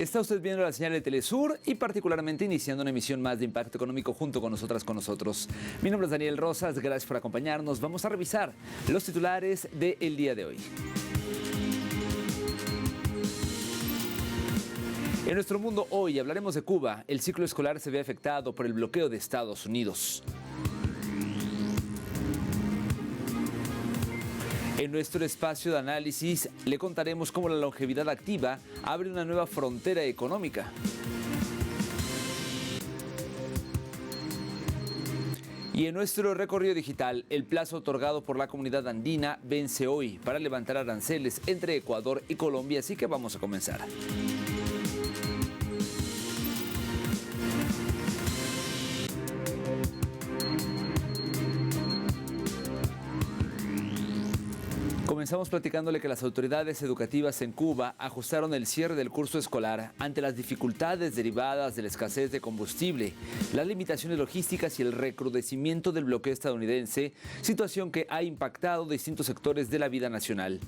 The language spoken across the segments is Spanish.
Está usted viendo la señal de Telesur y particularmente iniciando una emisión más de Impacto Económico junto con nosotras, con nosotros. Mi nombre es Daniel Rosas, gracias por acompañarnos. Vamos a revisar los titulares del día de hoy. En nuestro mundo hoy hablaremos de Cuba. El ciclo escolar se ve afectado por el bloqueo de Estados Unidos. En nuestro espacio de análisis le contaremos cómo la longevidad activa abre una nueva frontera económica. Y en nuestro recorrido digital, el plazo otorgado por la Comunidad Andina vence hoy para levantar aranceles entre Ecuador y Colombia, así que vamos a comenzar. Comenzamos platicándole que las autoridades educativas en Cuba ajustaron el cierre del curso escolar ante las dificultades derivadas de la escasez de combustible, las limitaciones logísticas y el recrudecimiento del bloqueo estadounidense, situación que ha impactado distintos sectores de la vida nacional.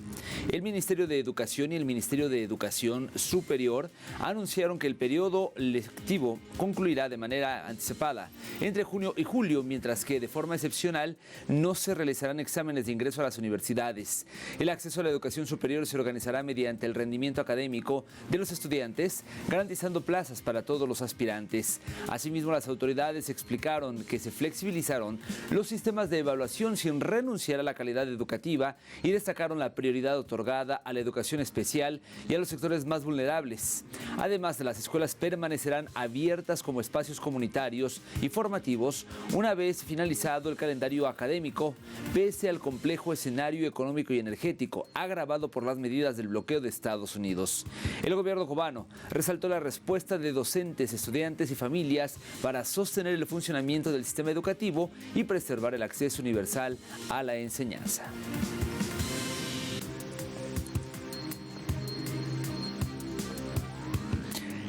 El Ministerio de Educación y el Ministerio de Educación Superior anunciaron que el periodo lectivo concluirá de manera anticipada entre junio y julio, mientras que de forma excepcional no se realizarán exámenes de ingreso a las universidades. El acceso a la educación superior se organizará mediante el rendimiento académico de los estudiantes, garantizando plazas para todos los aspirantes. Asimismo, las autoridades explicaron que se flexibilizaron los sistemas de evaluación sin renunciar a la calidad educativa y destacaron la prioridad otorgada a la educación especial y a los sectores más vulnerables. Además, las escuelas permanecerán abiertas como espacios comunitarios y formativos una vez finalizado el calendario académico, pese al complejo escenario económico y energético agravado por las medidas del bloqueo de Estados Unidos. El gobierno cubano resaltó la respuesta de docentes, estudiantes y familias para sostener el funcionamiento del sistema educativo y preservar el acceso universal a la enseñanza.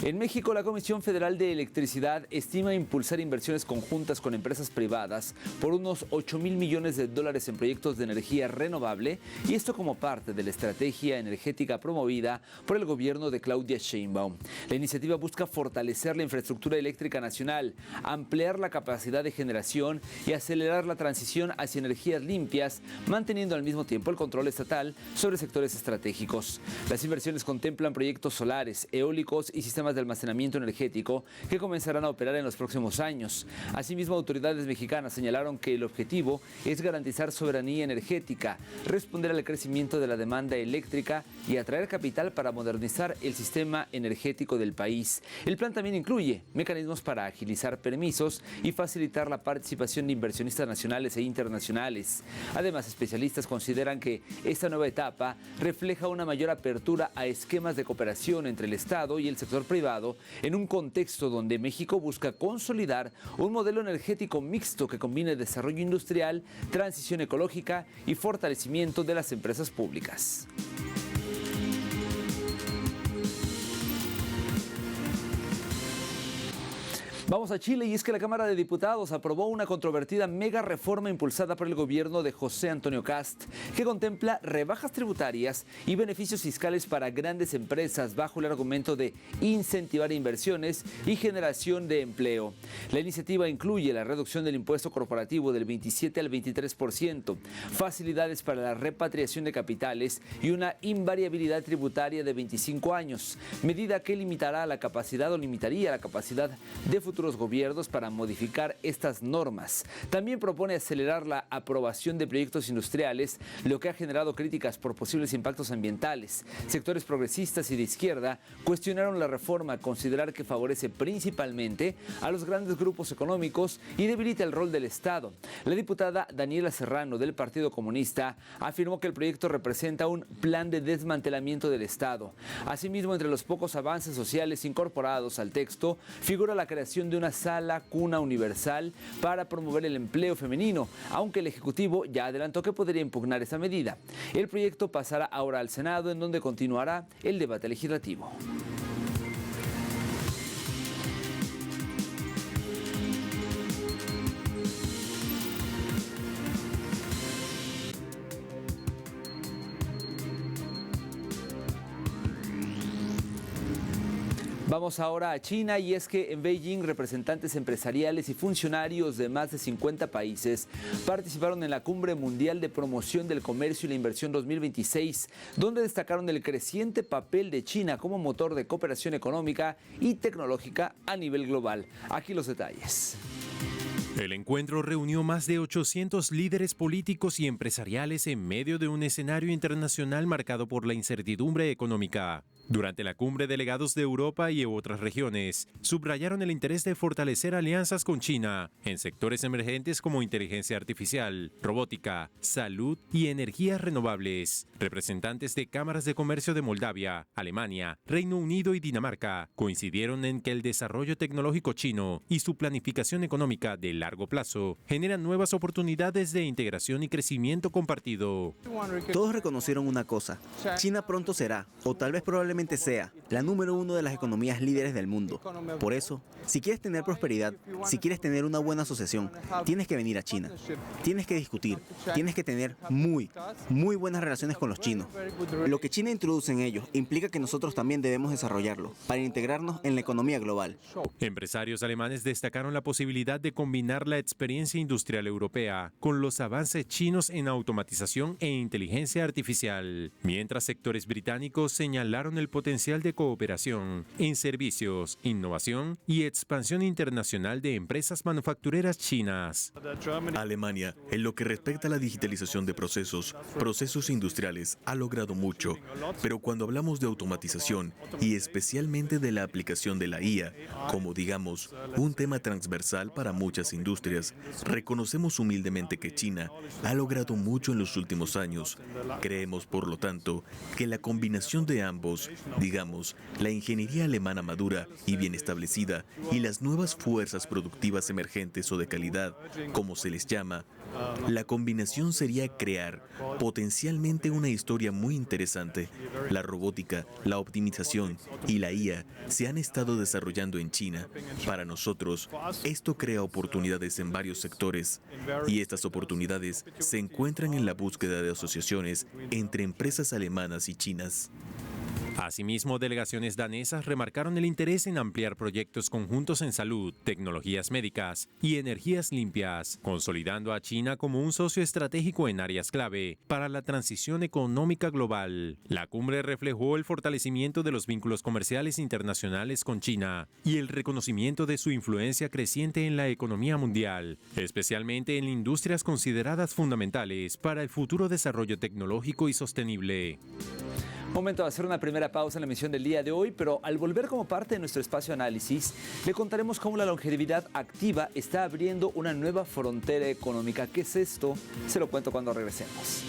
En México, la Comisión Federal de Electricidad estima impulsar inversiones conjuntas con empresas privadas por unos 8,000 millones de dólares en proyectos de energía renovable, y esto como parte de la estrategia energética promovida por el gobierno de Claudia Sheinbaum. La iniciativa busca fortalecer la infraestructura eléctrica nacional, ampliar la capacidad de generación y acelerar la transición hacia energías limpias, manteniendo al mismo tiempo el control estatal sobre sectores estratégicos. Las inversiones contemplan proyectos solares, eólicos y sistemas de almacenamiento energético que comenzarán a operar en los próximos años. Asimismo, autoridades mexicanas señalaron que el objetivo es garantizar soberanía energética, responder al crecimiento de la demanda eléctrica y atraer capital para modernizar el sistema energético del país. El plan también incluye mecanismos para agilizar permisos y facilitar la participación de inversionistas nacionales e internacionales. Además, especialistas consideran que esta nueva etapa refleja una mayor apertura a esquemas de cooperación entre el Estado y el sector privado en un contexto donde México busca consolidar un modelo energético mixto que combine desarrollo industrial, transición ecológica y fortalecimiento de las empresas públicas. Vamos a Chile, y es que la Cámara de Diputados aprobó una controvertida mega reforma impulsada por el gobierno de José Antonio Kast, que contempla rebajas tributarias y beneficios fiscales para grandes empresas bajo el argumento de incentivar inversiones y generación de empleo. La iniciativa incluye la reducción del impuesto corporativo del 27 al 23%, facilidades para la repatriación de capitales y una invariabilidad tributaria de 25 años, medida que limitará la capacidad o limitaría la capacidad de futuros gobiernos para modificar estas normas. También propone acelerar la aprobación de proyectos industriales, lo que ha generado críticas por posibles impactos ambientales. Sectores progresistas y de izquierda cuestionaron la reforma, considerar que favorece principalmente a los grandes grupos económicos y debilita el rol del Estado. La diputada Daniela Serrano, del Partido Comunista, afirmó que el proyecto representa un plan de desmantelamiento del Estado. Asimismo, entre los pocos avances sociales incorporados al texto figura la creación de una sala cuna universal para promover el empleo femenino, aunque el Ejecutivo ya adelantó que podría impugnar esa medida. El proyecto pasará ahora al Senado, en donde continuará el debate legislativo. Vamos ahora a China y es que en Beijing representantes empresariales y funcionarios de más de 50 países participaron en la Cumbre Mundial de Promoción del Comercio y la Inversión 2026, donde destacaron el creciente papel de China como motor de cooperación económica y tecnológica a nivel global. Aquí los detalles. El encuentro reunió más de 800 líderes políticos y empresariales en medio de un escenario internacional marcado por la incertidumbre económica. Durante la cumbre, delegados de Europa y otras regiones subrayaron el interés de fortalecer alianzas con China en sectores emergentes como inteligencia artificial, robótica, salud y energías renovables. Representantes de cámaras de comercio de Moldavia, Alemania, Reino Unido y Dinamarca coincidieron en que el desarrollo tecnológico chino y su planificación económica de largo plazo generan nuevas oportunidades de integración y crecimiento compartido. Todos reconocieron una cosa: China pronto será, o tal vez probablemente sea, la número 1 de las economías líderes del mundo. Por eso, si quieres tener prosperidad, si quieres tener una buena asociación, tienes que venir a China. Tienes que discutir, tienes que tener muy buenas relaciones con los chinos. Lo que China introduce en ellos implica que nosotros también debemos desarrollarlo para integrarnos en la economía global. Empresarios alemanes destacaron la posibilidad de combinar la experiencia industrial europea con los avances chinos en automatización e inteligencia artificial, mientras sectores británicos señalaron el potencial de cooperación en servicios, innovación y expansión internacional de empresas manufactureras chinas. Alemania, en lo que respecta a la digitalización de procesos industriales, ha logrado mucho, pero cuando hablamos de automatización y especialmente de la aplicación de la IA, como digamos, un tema transversal para muchas industrias, reconocemos humildemente que China ha logrado mucho en los últimos años. Creemos, por lo tanto, que la combinación de ambos, digamos, la ingeniería alemana madura y bien establecida y las nuevas fuerzas productivas emergentes o de calidad, como se les llama, la combinación sería crear potencialmente una historia muy interesante. La robótica, la optimización y la IA se han estado desarrollando en China. Para nosotros, esto crea oportunidades en varios sectores y estas oportunidades se encuentran en la búsqueda de asociaciones entre empresas alemanas y chinas. Asimismo, delegaciones danesas remarcaron el interés en ampliar proyectos conjuntos en salud, tecnologías médicas y energías limpias, consolidando a China como un socio estratégico en áreas clave para la transición económica global. La cumbre reflejó el fortalecimiento de los vínculos comerciales internacionales con China y el reconocimiento de su influencia creciente en la economía mundial, especialmente en industrias consideradas fundamentales para el futuro desarrollo tecnológico y sostenible. Momento de hacer una primera pausa en la emisión del día de hoy, pero al volver como parte de nuestro espacio análisis, le contaremos cómo la longevidad activa está abriendo una nueva frontera económica. ¿Qué es esto? Se lo cuento cuando regresemos.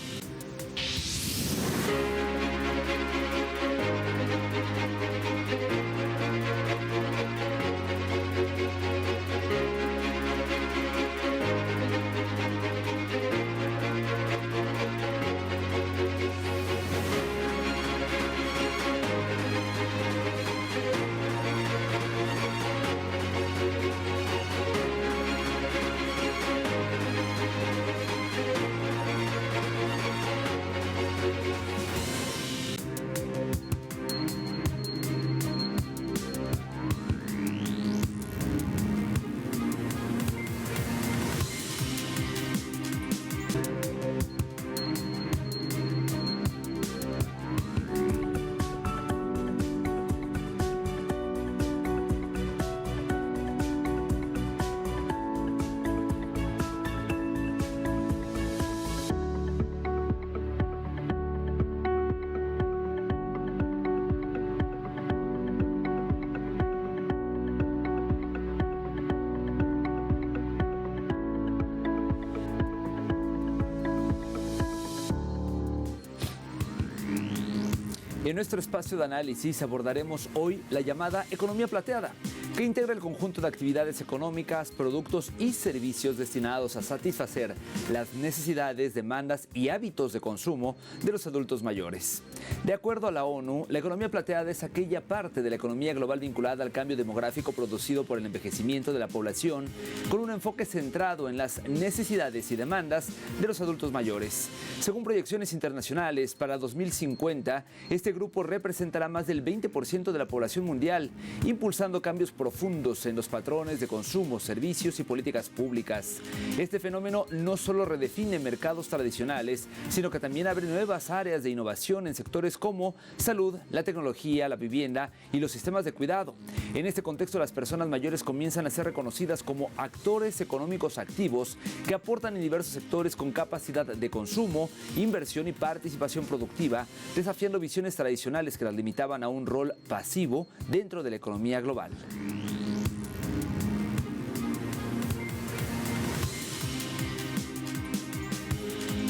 En nuestro espacio de análisis abordaremos hoy la llamada economía plateada. que integra el conjunto de actividades económicas, productos y servicios destinados a satisfacer las necesidades, demandas y hábitos de consumo de los adultos mayores. De acuerdo a la ONU, la economía plateada es aquella parte de la economía global vinculada al cambio demográfico producido por el envejecimiento de la población, con un enfoque centrado en las necesidades y demandas de los adultos mayores. Según proyecciones internacionales, para 2050, este grupo representará más del 20% de la población mundial, impulsando cambios profundos en los patrones de consumo, servicios y políticas públicas. Este fenómeno no solo redefine mercados tradicionales, sino que también abre nuevas áreas de innovación en sectores como salud, la tecnología, la vivienda y los sistemas de cuidado. En este contexto, las personas mayores comienzan a ser reconocidas como actores económicos activos que aportan en diversos sectores con capacidad de consumo, inversión y participación productiva, desafiando visiones tradicionales que las limitaban a un rol pasivo dentro de la economía global.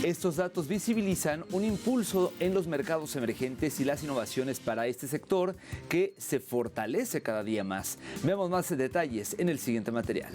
Estos datos visibilizan un impulso en los mercados emergentes y las innovaciones para este sector que se fortalece cada día más. Veamos más detalles en el siguiente material.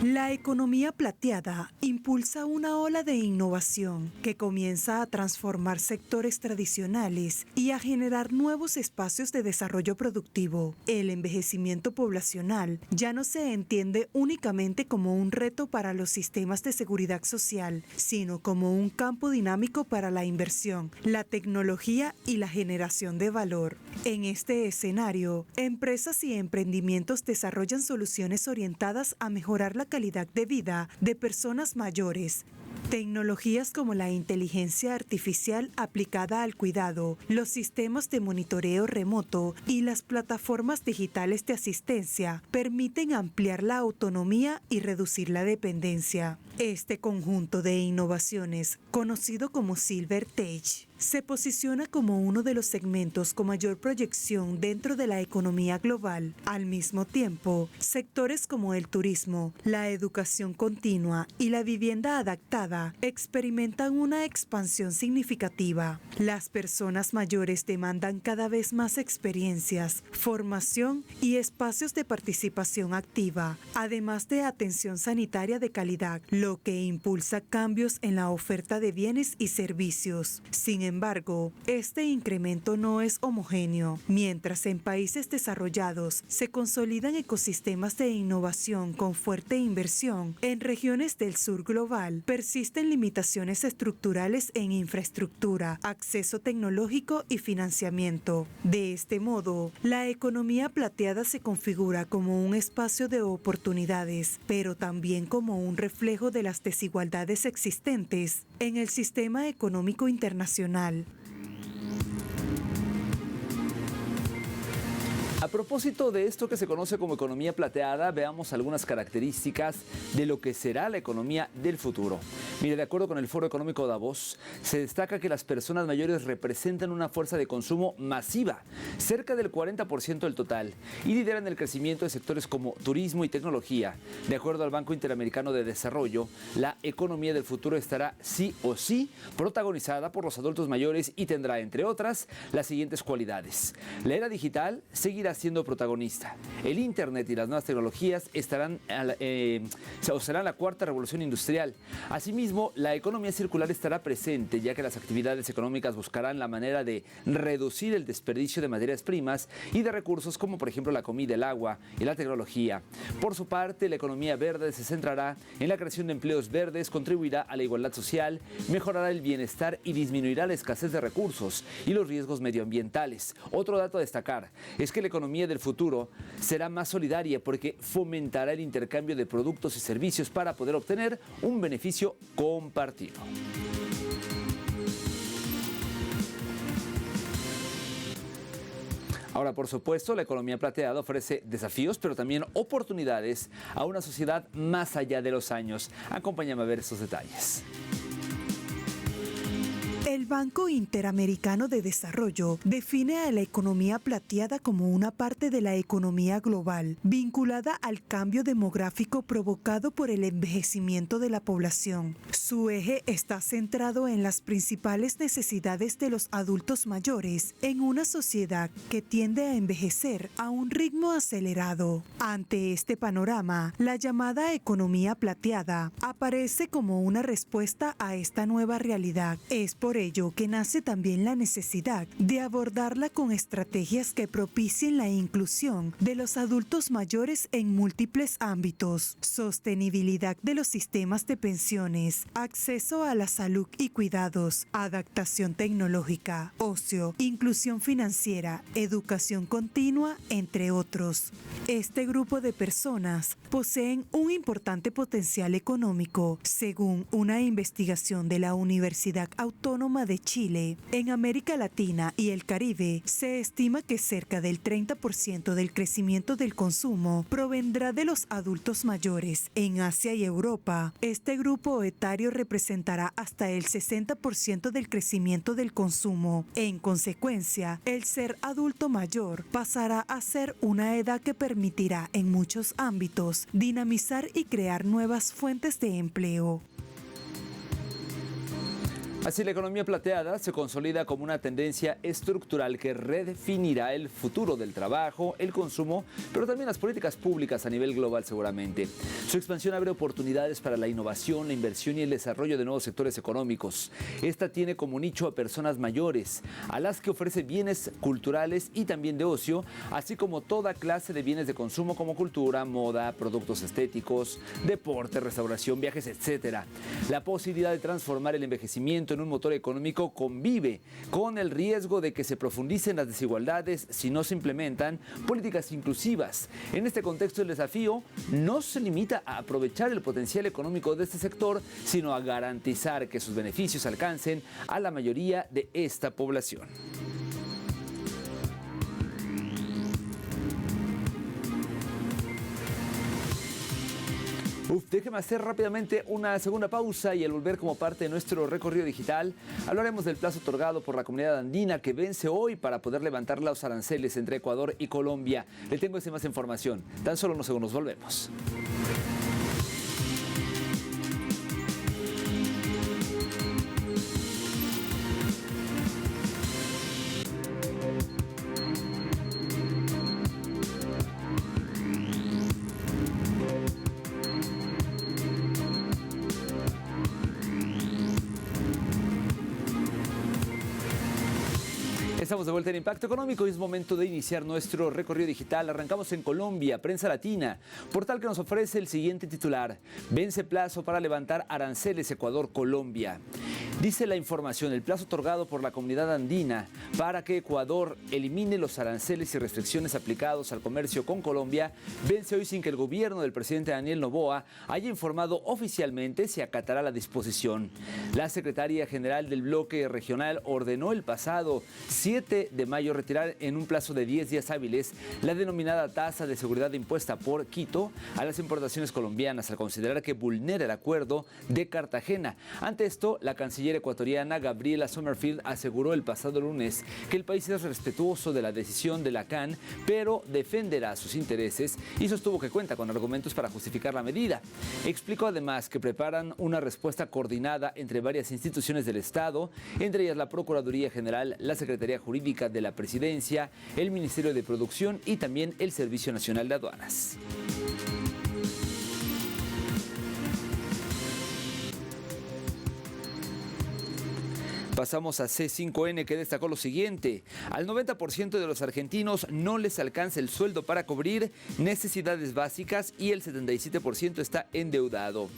La economía plateada impulsa una ola de innovación que comienza a transformar sectores tradicionales y a generar nuevos espacios de desarrollo productivo. El envejecimiento poblacional ya no se entiende únicamente como un reto para los sistemas de seguridad social, sino como un campo dinámico para la inversión, la tecnología y la generación de valor. En este escenario, empresas y emprendimientos desarrollan soluciones orientadas a mejorar la calidad de vida de personas mayores. Tecnologías como la inteligencia artificial aplicada al cuidado, los sistemas de monitoreo remoto y las plataformas digitales de asistencia permiten ampliar la autonomía y reducir la dependencia. Este conjunto de innovaciones, conocido como Silver Tech, se posiciona como uno de los segmentos con mayor proyección dentro de la economía global. Al mismo tiempo, sectores como el turismo, la educación continua y la vivienda adaptada experimentan una expansión significativa. Las personas mayores demandan cada vez más experiencias, formación y espacios de participación activa, además de atención sanitaria de calidad, lo que impulsa cambios en la oferta de bienes y servicios. Sin embargo, este incremento no es homogéneo. Mientras en países desarrollados se consolidan ecosistemas de innovación con fuerte inversión, en regiones del sur global persisten limitaciones estructurales en infraestructura, acceso tecnológico y financiamiento. De este modo, la economía plateada se configura como un espacio de oportunidades, pero también como un reflejo de las desigualdades existentes en el sistema económico internacional. A propósito de esto que se conoce como economía plateada, veamos algunas características de lo que será la economía del futuro. Mire, de acuerdo con el Foro Económico Davos, se destaca que las personas mayores representan una fuerza de consumo masiva, cerca del 40% del total, y lideran el crecimiento de sectores como turismo y tecnología. De acuerdo al Banco Interamericano de Desarrollo, la economía del futuro estará sí o sí protagonizada por los adultos mayores y tendrá, entre otras, las siguientes cualidades. La era digital seguirá siendo protagonista. El Internet y las nuevas tecnologías serán la cuarta revolución industrial. Asimismo, la economía circular estará presente, ya que las actividades económicas buscarán la manera de reducir el desperdicio de materias primas y de recursos como por ejemplo la comida, el agua y la tecnología. Por su parte, la economía verde se centrará en la creación de empleos verdes, contribuirá a la igualdad social, mejorará el bienestar y disminuirá la escasez de recursos y los riesgos medioambientales. Otro dato a destacar es que la economía del futuro será más solidaria porque fomentará el intercambio de productos y servicios para poder obtener un beneficio compartido. Ahora, por supuesto, la economía plateada ofrece desafíos, pero también oportunidades a una sociedad más allá de los años. Acompáñame a ver estos detalles. El Banco Interamericano de Desarrollo define a la economía plateada como una parte de la economía global, vinculada al cambio demográfico provocado por el envejecimiento de la población. Su eje está centrado en las principales necesidades de los adultos mayores en una sociedad que tiende a envejecer a un ritmo acelerado. Ante este panorama, la llamada economía plateada aparece como una respuesta a esta nueva realidad. Es por ello que nace también la necesidad de abordarla con estrategias que propicien la inclusión de los adultos mayores en múltiples ámbitos: sostenibilidad de los sistemas de pensiones, acceso a la salud y cuidados, adaptación tecnológica, ocio, inclusión financiera, educación continua, entre otros. Este grupo de personas poseen un importante potencial económico, según una investigación de la Universidad Autónoma de Chile. En América Latina y el Caribe, se estima que cerca del 30% del crecimiento del consumo provendrá de los adultos mayores. En Asia y Europa, este grupo etario representará hasta el 60% del crecimiento del consumo. En consecuencia, el ser adulto mayor pasará a ser una edad que permitirá en muchos ámbitos dinamizar y crear nuevas fuentes de empleo. Así, la economía plateada se consolida como una tendencia estructural que redefinirá el futuro del trabajo, el consumo, pero también las políticas públicas a nivel global seguramente. Su expansión abre oportunidades para la innovación, la inversión y el desarrollo de nuevos sectores económicos. Esta tiene como nicho a personas mayores, a las que ofrece bienes culturales y también de ocio, así como toda clase de bienes de consumo como cultura, moda, productos estéticos, deporte, restauración, viajes, etc. La posibilidad de transformar el envejecimiento en un motor económico convive con el riesgo de que se profundicen las desigualdades si no se implementan políticas inclusivas. En este contexto, el desafío no se limita a aprovechar el potencial económico de este sector, sino a garantizar que sus beneficios alcancen a la mayoría de esta población. Déjeme hacer rápidamente una segunda pausa y al volver como parte de nuestro recorrido digital, hablaremos del plazo otorgado por la comunidad andina que vence hoy para poder levantar los aranceles entre Ecuador y Colombia. Le tengo más información. Tan solo unos segundos, volvemos. Estamos de vuelta en Impacto Económico y es momento de iniciar nuestro recorrido digital. Arrancamos en Colombia, Prensa Latina, portal que nos ofrece el siguiente titular: vence plazo para levantar aranceles Ecuador-Colombia. Dice la información, el plazo otorgado por la comunidad andina para que Ecuador elimine los aranceles y restricciones aplicados al comercio con Colombia vence hoy sin que el gobierno del presidente Daniel Noboa haya informado oficialmente si acatará la disposición. La secretaria general del bloque regional ordenó el pasado 7 de mayo retirar en un plazo de 10 días hábiles la denominada tasa de seguridad impuesta por Quito a las importaciones colombianas al considerar que vulnera el acuerdo de Cartagena. Ante esto, la canciller ecuatoriana Gabriela Sommerfield aseguró el pasado lunes que el país es respetuoso de la decisión de la CAN, pero defenderá sus intereses y sostuvo que cuenta con argumentos para justificar la medida. Explicó además que preparan una respuesta coordinada entre varias instituciones del Estado, entre ellas la Procuraduría General, la Secretaría Jurídica de la Presidencia, el Ministerio de Producción y también el Servicio Nacional de Aduanas. Pasamos a C5N, que destacó lo siguiente: al 90% de los argentinos no les alcanza el sueldo para cubrir necesidades básicas y el 77% está endeudado.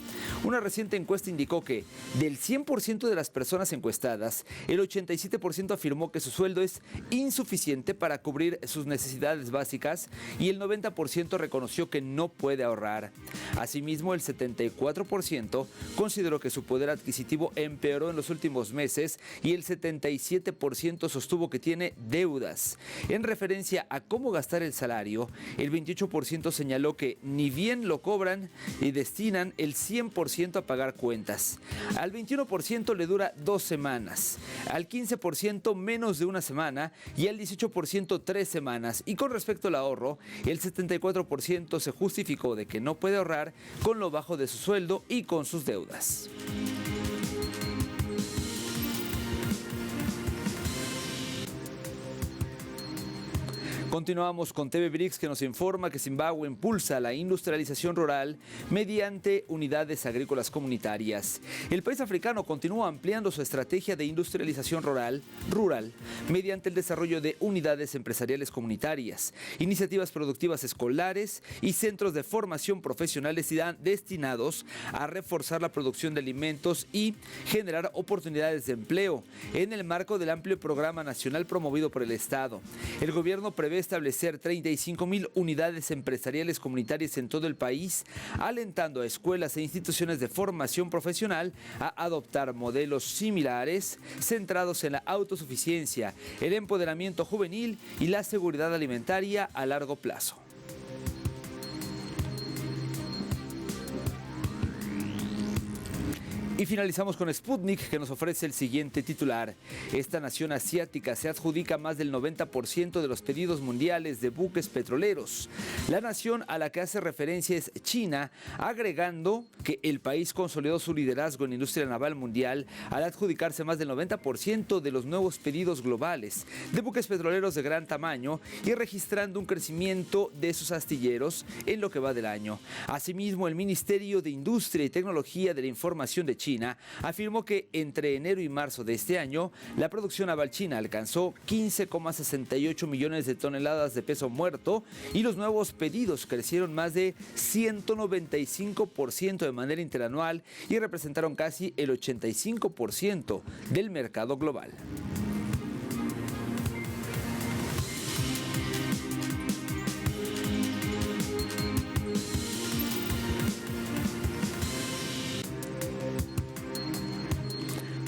Una reciente encuesta indicó que del 100% de las personas encuestadas, el 87% afirmó que su sueldo es insuficiente para cubrir sus necesidades básicas y el 90% reconoció que no puede ahorrar. Asimismo, el 74% consideró que su poder adquisitivo empeoró en los últimos meses y el 77% sostuvo que tiene deudas. En referencia a cómo gastar el salario, el 28% señaló que ni bien lo cobran y destinan el 100% a pagar cuentas. Al 21% le dura 2 semanas, al 15% menos de una semana y al 18% 3 semanas. Y con respecto al ahorro, el 74% se justificó de que no puede ahorrar con lo bajo de su sueldo y con sus deudas. Continuamos con TV BRICS, que nos informa que Zimbabue impulsa la industrialización rural mediante unidades agrícolas comunitarias. El país africano continúa ampliando su estrategia de industrialización rural mediante el desarrollo de unidades empresariales comunitarias, iniciativas productivas escolares y centros de formación profesionales destinados a reforzar la producción de alimentos y generar oportunidades de empleo en el marco del amplio programa nacional promovido por el Estado. El gobierno prevé establecer 35,000 unidades empresariales comunitarias en todo el país, alentando a escuelas e instituciones de formación profesional a adoptar modelos similares centrados en la autosuficiencia, el empoderamiento juvenil y la seguridad alimentaria a largo plazo. Y finalizamos con Sputnik, que nos ofrece el siguiente titular. Esta nación asiática se adjudica más del 90% de los pedidos mundiales de buques petroleros. La nación a la que hace referencia es China, agregando que el país consolidó su liderazgo en la industria naval mundial al adjudicarse más del 90% de los nuevos pedidos globales de buques petroleros de gran tamaño y registrando un crecimiento de sus astilleros en lo que va del año. Asimismo, el Ministerio de Industria y Tecnología de la Información de China afirmó que entre enero y marzo de este año, la producción naval china alcanzó 15,68 millones de toneladas de peso muerto y los nuevos pedidos crecieron más de 195% de manera interanual y representaron casi el 85% del mercado global.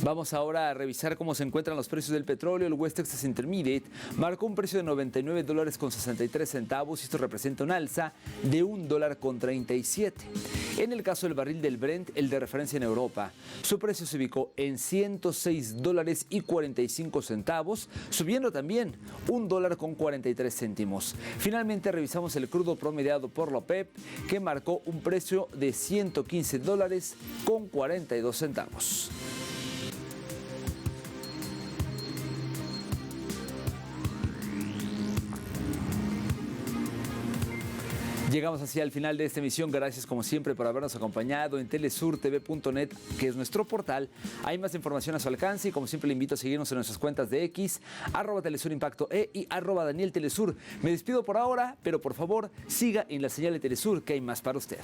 Vamos ahora a revisar cómo se encuentran los precios del petróleo. El West Texas Intermediate marcó un precio de $99.63 y esto representa un alza de $1.37. En el caso del barril del Brent, el de referencia en Europa, su precio se ubicó en $106.45, subiendo también $1.43. Finalmente revisamos el crudo promediado por la OPEP, que marcó un precio de $115.42. Llegamos así al final de esta emisión. Gracias como siempre por habernos acompañado en telesurtv.net, que es nuestro portal. Hay más información a su alcance y como siempre le invito a seguirnos en nuestras cuentas de X, @TelesurImpactoE y @DanielTelesur. Me despido por ahora, pero por favor siga en la señal de Telesur, que hay más para usted.